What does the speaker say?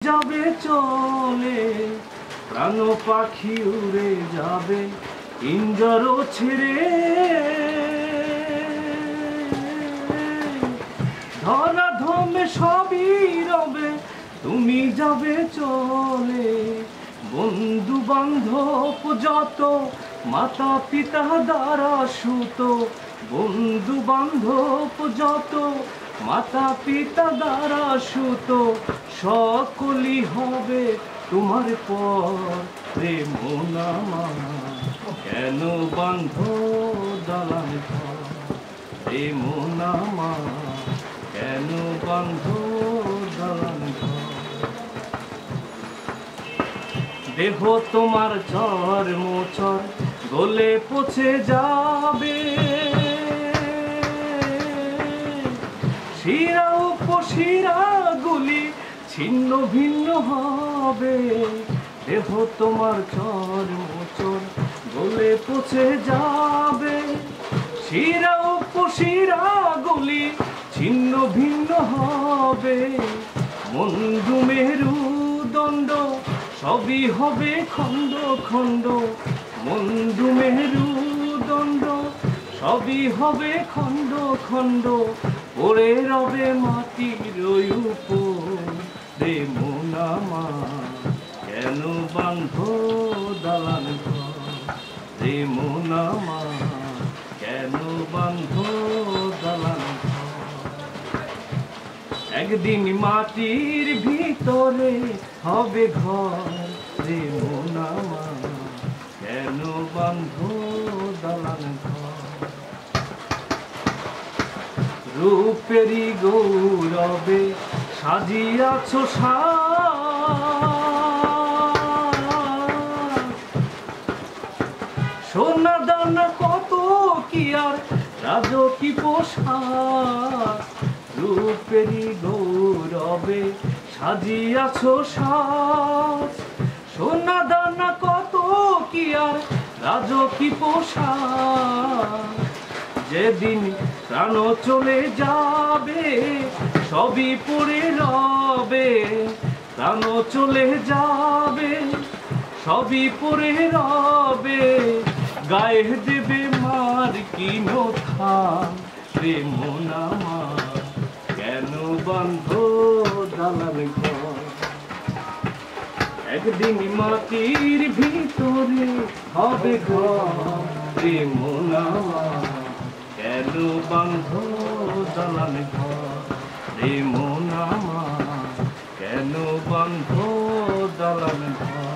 যাবে চলে প্রাণ পাখি উড়ে যাবে পিঞ্জর ছেড়ে, ধরা ধমে সবই রবে তুমি যাবে চলে। বন্ধু বান্ধব যত মাতা পিতা দ্বারা সুত, বন্ধু বান্ধব যত মাতা পিতা দ্বারা সুত, সকলই হবে তোমার পর। প্রেম নামা কেন বান্ধ দালান ঘর, প্রেম নামা কেন বান্ধ দালান ঘর। দেহ তোমার চর মোচর গলে পচে যাবে, শিরা উপশিরা গুলি ছিন্ন ভিন্ন হবে। দেহ তোমার চর মোচর গলে পচে যাবে, শিরা উপশিরা গুলি ছিন্ন ভিন্ন হবে। মন্দু মেরুদণ্ড সবই হবে খণ্ড খণ্ড, মন্দু মেরুদণ্ড সবই হবে খণ্ড খণ্ড। পড়ে রবে মাটির উপর, প্রেম নামা কেন বান্ধ দালান ঘর, প্রেম নামা কেন বান্ধ দালান ঘর। একদিন মাটির ভিতরে হবে ঘর, প্রেম নামা কেন বান্ধ দালান ঘর। রূপেরই গৌরবে সাজিয়াছ সোনা দানা কত কি আর রাজকী পোশাক। রূপেরই গৌরবে সাজিয়াছ সাজ, সোনা দানা কত কি আর রাজকী পোশাক। যেদিন প্রাণ চলে যাবে সবই পড়ে রবে, প্রাণ চলে যাবে সবই পড়ে রবে। গায়ে দেবে মার কিন থান, প্রেম নামা কেন বান্ধ দালান ঘর। একদিন মাটির ভিতরে হবে ঘর, প্রেম নামা কেন বান্ধ দালান ঘর, প্রেম নামা কেন বান্ধ দালান ঘর।